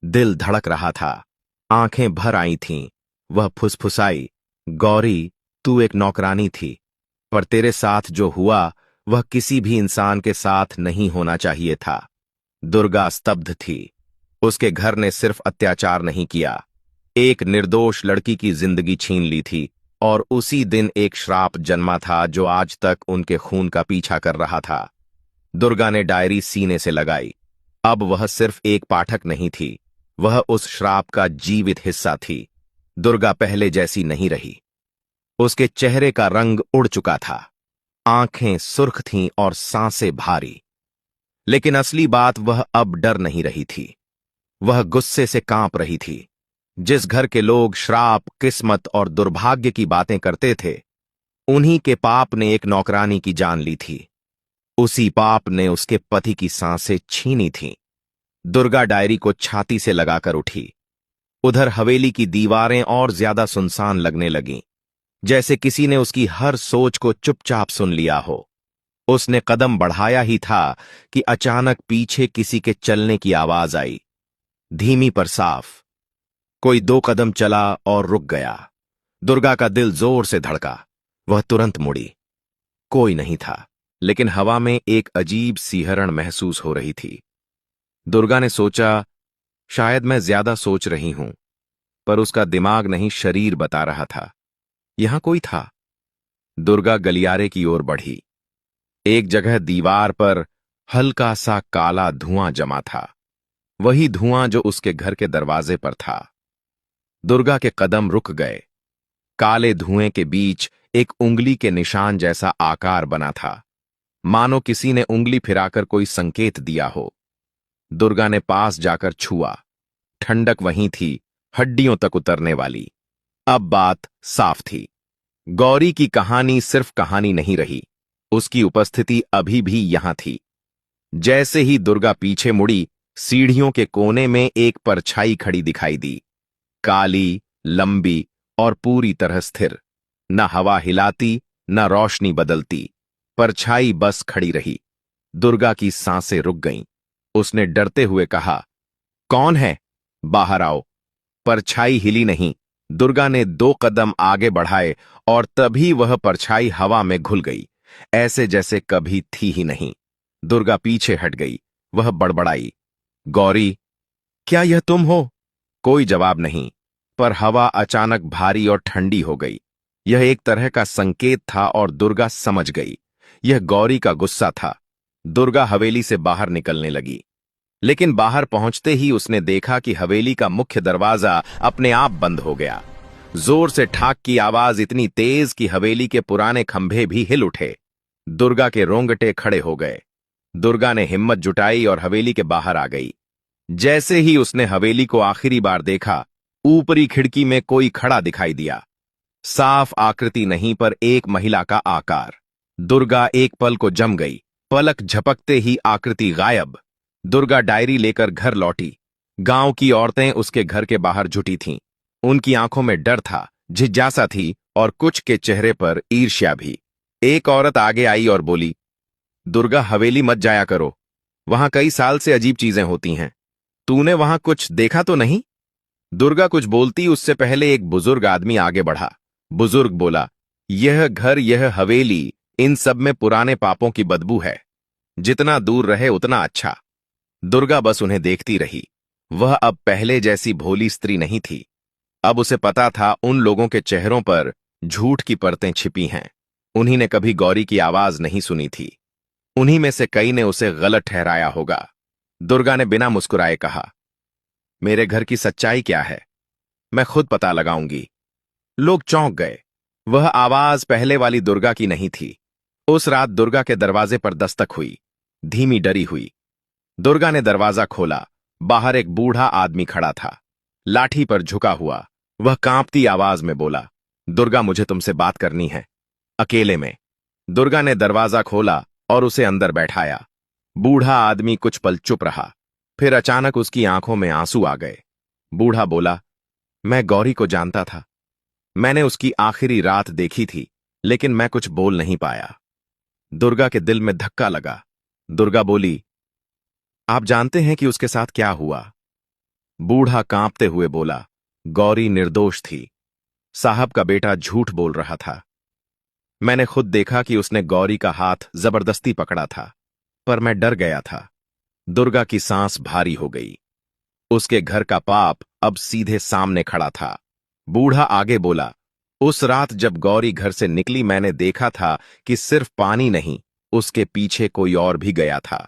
दिल धड़क रहा था, आंखें भर आई थीं। वह फुसफुसाई, गौरी, तू एक नौकरानी थी, पर तेरे साथ जो हुआ वह किसी भी इंसान के साथ नहीं होना चाहिए था। दुर्गा स्तब्ध थी। उसके घर ने सिर्फ अत्याचार नहीं किया, एक निर्दोष लड़की की जिंदगी छीन ली थी, और उसी दिन एक श्राप जन्मा था जो आज तक उनके खून का पीछा कर रहा था। दुर्गा ने डायरी सीने से लगाई। अब वह सिर्फ एक पाठक नहीं थी, वह उस श्राप का जीवित हिस्सा थी। दुर्गा पहले जैसी नहीं रही। उसके चेहरे का रंग उड़ चुका था, आंखें सुर्ख थीं और सांसें भारी। लेकिन असली बात, वह अब डर नहीं रही थी, वह गुस्से से कांप रही थी। जिस घर के लोग श्राप, किस्मत और दुर्भाग्य की बातें करते थे, उन्हीं के पाप ने एक नौकरानी की जान ली थी। उसी पाप ने उसके पति की सांसें छीनी थीं। दुर्गा डायरी को छाती से लगाकर उठी। उधर हवेली की दीवारें और ज्यादा सुनसान लगने लगीं, जैसे किसी ने उसकी हर सोच को चुपचाप सुन लिया हो। उसने कदम बढ़ाया ही था कि अचानक पीछे किसी के चलने की आवाज आई, धीमी पर साफ। कोई 2 कदम चला और रुक गया। दुर्गा का दिल जोर से धड़का। वह तुरंत मुड़ी। कोई नहीं था, लेकिन हवा में एक अजीब सिहरन महसूस हो रही थी। दुर्गा ने सोचा, शायद मैं ज्यादा सोच रही हूं, पर उसका दिमाग नहीं, शरीर बता रहा था यहां कोई था। दुर्गा गलियारे की ओर बढ़ी। एक जगह दीवार पर हल्का सा काला धुआं जमा था, वही धुआं जो उसके घर के दरवाजे पर था। दुर्गा के कदम रुक गए। काले धुएं के बीच एक उंगली के निशान जैसा आकार बना था, मानो किसी ने उंगली फिराकर कोई संकेत दिया हो। दुर्गा ने पास जाकर छुआ। ठंडक वहीं थी, हड्डियों तक उतरने वाली। अब बात साफ थी। गौरी की कहानी सिर्फ कहानी नहीं रही, उसकी उपस्थिति अभी भी यहां थी। जैसे ही दुर्गा पीछे मुड़ी, सीढ़ियों के कोने में एक परछाई खड़ी दिखाई दी, काली, लंबी और पूरी तरह स्थिर। न हवा हिलाती, न रोशनी बदलती, परछाई बस खड़ी रही। दुर्गा की सांसें रुक गईं। उसने डरते हुए कहा, कौन है? बाहर आओ। परछाई हिली नहीं। दुर्गा ने 2 कदम आगे बढ़ाए और तभी वह परछाई हवा में घुल गई, ऐसे जैसे कभी थी ही नहीं। दुर्गा पीछे हट गई। वह बड़बड़ाई, गौरी, क्या यह तुम हो? कोई जवाब नहीं, पर हवा अचानक भारी और ठंडी हो गई। यह एक तरह का संकेत था और दुर्गा समझ गई, यह गौरी का गुस्सा था। दुर्गा हवेली से बाहर निकलने लगी, लेकिन बाहर पहुंचते ही उसने देखा कि हवेली का मुख्य दरवाजा अपने आप बंद हो गया। जोर से ठाक की आवाज इतनी तेज कि हवेली के पुराने खंभे भी हिल उठे। दुर्गा के रोंगटे खड़े हो गए। दुर्गा ने हिम्मत जुटाई और हवेली के बाहर आ गई। जैसे ही उसने हवेली को आखिरी बार देखा, ऊपरी खिड़की में कोई खड़ा दिखाई दिया। साफ आकृति नहीं, पर एक महिला का आकार। दुर्गा एक पल को जम गई। पलक झपकते ही आकृति गायब। दुर्गा डायरी लेकर घर लौटी। गांव की औरतें उसके घर के बाहर जुटी थीं। उनकी आंखों में डर था, जिज्ञासा थी और कुछ के चेहरे पर ईर्ष्या भी। एक औरत आगे आई और बोली, दुर्गा, हवेली मत जाया करो, वहां कई साल से अजीब चीजें होती हैं। तूने वहां कुछ देखा तो नहीं? दुर्गा कुछ बोलती उससे पहले एक बुजुर्ग आदमी आगे बढ़ा। बुजुर्ग बोला, यह घर, यह हवेली, इन सब में पुराने पापों की बदबू है। जितना दूर रहे उतना अच्छा। दुर्गा बस उन्हें देखती रही। वह अब पहले जैसी भोली स्त्री नहीं थी। अब उसे पता था उन लोगों के चेहरों पर झूठ की परतें छिपी हैं। उन्हीं ने कभी गौरी की आवाज नहीं सुनी थी। उन्हीं में से कई ने उसे गलत ठहराया होगा। दुर्गा ने बिना मुस्कुराए कहा, मेरे घर की सच्चाई क्या है, मैं खुद पता लगाऊंगी। लोग चौंक गए। वह आवाज पहले वाली दुर्गा की नहीं थी। उस रात दुर्गा के दरवाजे पर दस्तक हुई, धीमी, डरी हुई। दुर्गा ने दरवाजा खोला। बाहर एक बूढ़ा आदमी खड़ा था, लाठी पर झुका हुआ। वह कांपती आवाज में बोला, दुर्गा, मुझे तुमसे बात करनी है, अकेले में। दुर्गा ने दरवाजा खोला और उसे अंदर बैठाया। बूढ़ा आदमी कुछ पल चुप रहा, फिर अचानक उसकी आंखों में आंसू आ गए। बूढ़ा बोला, मैं गौरी को जानता था, मैंने उसकी आखिरी रात देखी थी, लेकिन मैं कुछ बोल नहीं पाया। दुर्गा के दिल में धक्का लगा। दुर्गा बोली, आप जानते हैं कि उसके साथ क्या हुआ? बूढ़ा कांपते हुए बोला, गौरी निर्दोष थी। साहब का बेटा झूठ बोल रहा था। मैंने खुद देखा कि उसने गौरी का हाथ जबरदस्ती पकड़ा था, पर मैं डर गया था। दुर्गा की सांस भारी हो गई। उसके घर का पाप अब सीधे सामने खड़ा था। बूढ़ा आगे बोला, उस रात जब गौरी घर से निकली मैंने देखा था कि सिर्फ पानी नहीं, उसके पीछे कोई और भी गया था।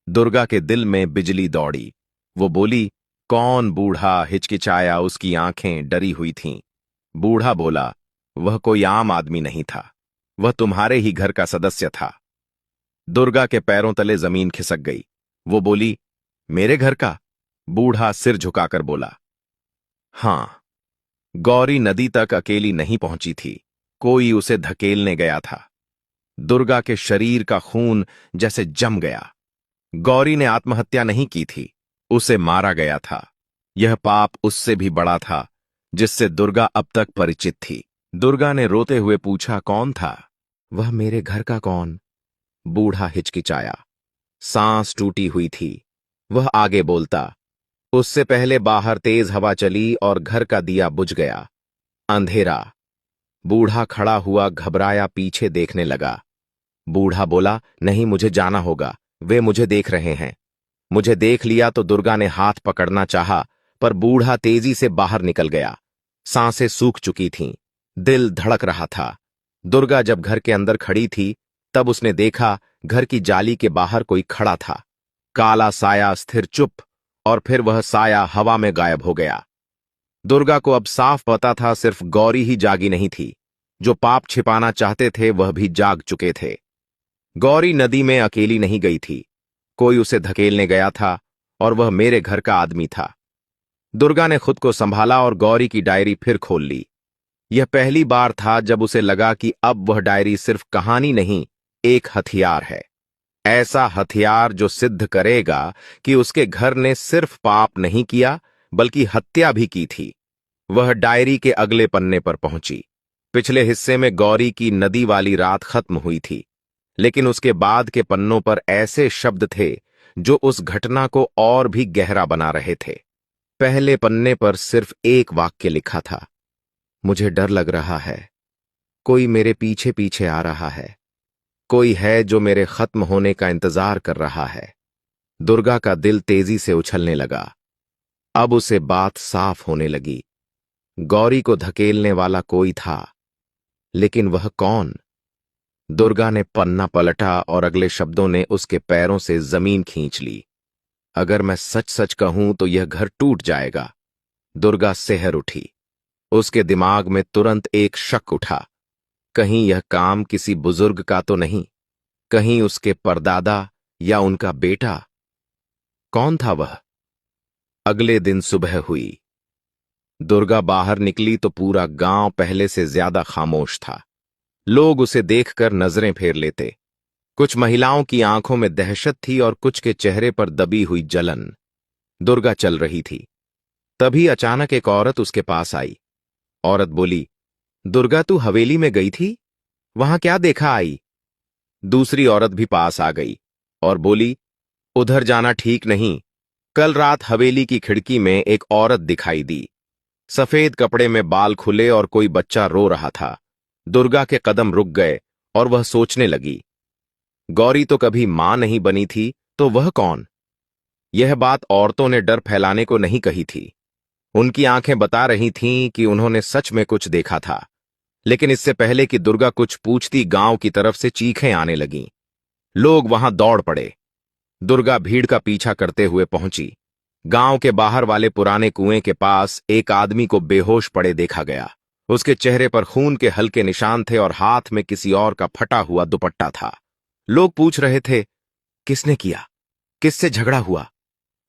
दुर्गा के दिल में बिजली दौड़ी। वो बोली, कौन? बूढ़ा हिचकिचाया, उसकी आंखें डरी हुई थीं। बूढ़ा बोला, वह कोई आम आदमी नहीं था, वह तुम्हारे ही घर का सदस्य था। दुर्गा के पैरों तले जमीन खिसक गई। वो बोली, मेरे घर का? बूढ़ा सिर झुकाकर बोला, हां। गौरी नदी तक अकेली नहीं पहुंची थी, कोई उसे धकेलने गया था। दुर्गा के शरीर का खून जैसे जम गया। गौरी ने आत्महत्या नहीं की थी, उसे मारा गया था। यह पाप उससे भी बड़ा था, जिससे दुर्गा अब तक परिचित थी। दुर्गा ने रोते हुए पूछा, कौन था? वह मेरे घर का कौन? बूढ़ा हिचकिचाया, सांस टूटी हुई थी। वह आगे बोलता, उससे पहले बाहर तेज हवा चली और घर का दिया बुझ गया। अंधेरा। बूढ़ा खड़ा हुआ, घबराया, पीछे देखने लगा। बूढ़ा बोला, नहीं, मुझे जाना होगा, वे मुझे देख रहे हैं। मुझे देख लिया तो दुर्गा ने हाथ पकड़ना चाहा, पर बूढ़ा तेजी से बाहर निकल गया। सांसें सूख चुकी थीं, दिल धड़क रहा था। दुर्गा जब घर के अंदर खड़ी थी, तब उसने देखा घर की जाली के बाहर कोई खड़ा था। काला साया, स्थिर, चुप, और फिर वह साया हवा में गायब हो गया। दुर्गा को अब साफ पता था, सिर्फ गौरी ही जागी नहीं थी। जो पाप छिपाना चाहते थे वह भी जाग चुके थे। गौरी नदी में अकेली नहीं गई थी, कोई उसे धकेलने गया था, और वह मेरे घर का आदमी था। दुर्गा ने खुद को संभाला और गौरी की डायरी फिर खोल ली। यह पहली बार था जब उसे लगा कि अब वह डायरी सिर्फ कहानी नहीं, एक हथियार है। ऐसा हथियार जो सिद्ध करेगा कि उसके घर ने सिर्फ पाप नहीं किया, बल्कि हत्या भी की थी। वह डायरी के अगले पन्ने पर पहुंची। पिछले हिस्से में गौरी की नदी वाली रात खत्म हुई थी, लेकिन उसके बाद के पन्नों पर ऐसे शब्द थे जो उस घटना को और भी गहरा बना रहे थे। पहले पन्ने पर सिर्फ एक वाक्य लिखा था, मुझे डर लग रहा है, कोई मेरे पीछे पीछे आ रहा है, कोई है जो मेरे खत्म होने का इंतजार कर रहा है। दुर्गा का दिल तेजी से उछलने लगा। अब उसे बात साफ होने लगी। गौरी को धकेलने वाला कोई था, लेकिन वह कौन? दुर्गा ने पन्ना पलटा और अगले शब्दों ने उसके पैरों से जमीन खींच ली। अगर मैं सच सच कहूं तो यह घर टूट जाएगा। दुर्गा सिहर उठी। उसके दिमाग में तुरंत एक शक उठा, कहीं यह काम किसी बुजुर्ग का तो नहीं, कहीं उसके परदादा या उनका बेटा? कौन था वह? अगले दिन सुबह हुई। दुर्गा बाहर निकली तो पूरा गांव पहले से ज्यादा खामोश था। लोग उसे देखकर नजरें फेर लेते। कुछ महिलाओं की आंखों में दहशत थी और कुछ के चेहरे पर दबी हुई जलन। दुर्गा चल रही थी, तभी अचानक एक औरत उसके पास आई। औरत बोली, दुर्गा, तू हवेली में गई थी, वहां क्या देखा आई? दूसरी औरत भी पास आ गई और बोली, उधर जाना ठीक नहीं, कल रात हवेली की खिड़की में एक औरत दिखाई दी। सफेद कपड़े में बाल खुले और कोई बच्चा रो रहा था। दुर्गा के कदम रुक गए और वह सोचने लगी, गौरी तो कभी मां नहीं बनी थी, तो वह कौन? यह बात औरतों ने डर फैलाने को नहीं कही थी। उनकी आंखें बता रही थीं कि उन्होंने सच में कुछ देखा था। लेकिन इससे पहले कि दुर्गा कुछ पूछती, गांव की तरफ से चीखें आने लगीं। लोग वहां दौड़ पड़े। दुर्गा भीड़ का पीछा करते हुए पहुंची। गांव के बाहर वाले पुराने कुएं के पास एक आदमी को बेहोश पड़े देखा गया। उसके चेहरे पर खून के हल्के निशान थे और हाथ में किसी और का फटा हुआ दुपट्टा था। लोग पूछ रहे थे, किसने किया, किससे झगड़ा हुआ?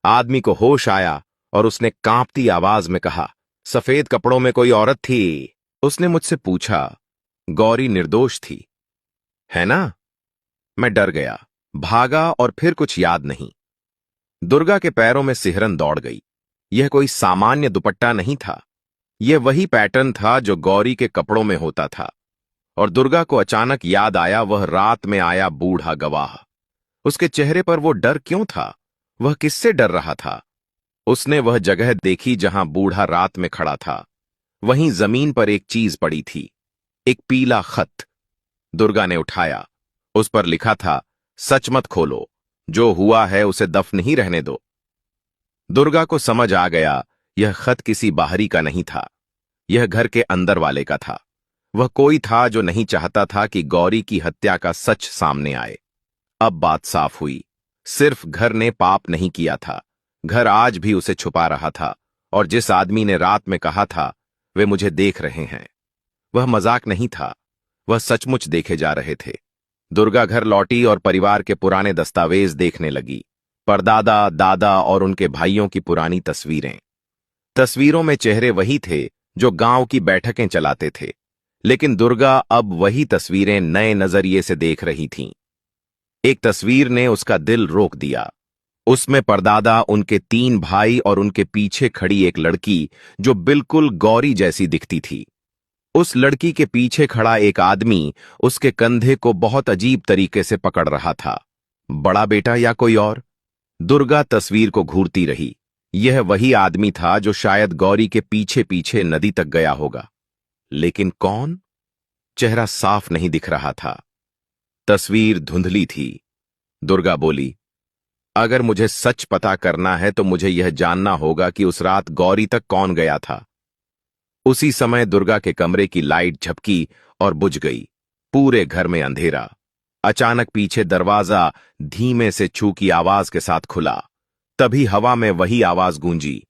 आदमी को होश आया और उसने कांपती आवाज में कहा, सफेद कपड़ों में कोई औरत थी। उसने मुझसे पूछा, गौरी निर्दोष थी, है ना? मैं डर गया, भागा और फिर कुछ याद नहीं। दुर्गा के पैरों में सिहरन दौड़ गई। यह कोई सामान्य दुपट्टा नहीं था, यह वही पैटर्न था जो गौरी के कपड़ों में होता था। और दुर्गा को अचानक याद आया, वह रात में आया बूढ़ा गवाह। उसके चेहरे पर वो डर क्यों था? वह किससे डर रहा था? उसने वह जगह देखी जहां बूढ़ा रात में खड़ा था। वहीं जमीन पर एक चीज पड़ी थी, एक पीला खत। दुर्गा ने उठाया। उस पर लिखा था, सच मत खोलो, जो हुआ है उसे दफन ही रहने दो। दुर्गा को समझ आ गया, यह खत किसी बाहरी का नहीं था, यह घर के अंदर वाले का था। वह कोई था जो नहीं चाहता था कि गौरी की हत्या का सच सामने आए। अब बात साफ हुई। सिर्फ घर ने पाप नहीं किया था, घर आज भी उसे छुपा रहा था। और जिस आदमी ने रात में कहा था, वे मुझे देख रहे हैं, वह मजाक नहीं था, वह सचमुच देखे जा रहे थे। दुर्गा घर लौटी और परिवार के पुराने दस्तावेज देखने लगी। परदादा, दादा और उनके भाइयों की पुरानी तस्वीरें। तस्वीरों में चेहरे वही थे जो गांव की बैठकें चलाते थे, लेकिन दुर्गा अब वही तस्वीरें नए नजरिए से देख रही थीं। एक तस्वीर ने उसका दिल रोक दिया। उसमें परदादा, उनके 3 भाई और उनके पीछे खड़ी एक लड़की जो बिल्कुल गौरी जैसी दिखती थी। उस लड़की के पीछे खड़ा एक आदमी उसके कंधे को बहुत अजीब तरीके से पकड़ रहा था। बड़ा बेटा या कोई और? दुर्गा तस्वीर को घूरती रही। यह वही आदमी था जो शायद गौरी के पीछे पीछे नदी तक गया होगा, लेकिन कौन? चेहरा साफ नहीं दिख रहा था, तस्वीर धुंधली थी। दुर्गा बोली, अगर मुझे सच पता करना है तो मुझे यह जानना होगा कि उस रात गौरी तक कौन गया था। उसी समय दुर्गा के कमरे की लाइट झपकी और बुझ गई। पूरे घर में अंधेरा। अचानक पीछे दरवाजा धीमे से छू की आवाज के साथ खुला। तभी हवा में वही आवाज गूंजी,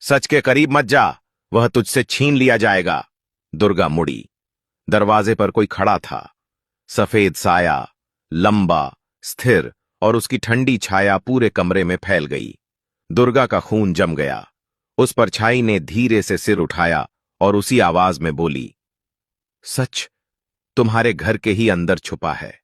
सच के करीब मत जा, वह तुझसे छीन लिया जाएगा। दुर्गा मुड़ी। दरवाजे पर कोई खड़ा था। सफेद साया, लंबा, स्थिर, और उसकी ठंडी छाया पूरे कमरे में फैल गई। दुर्गा का खून जम गया। उस परछाई ने धीरे से सिर उठाया और उसी आवाज में बोली, सच तुम्हारे घर के ही अंदर छुपा है।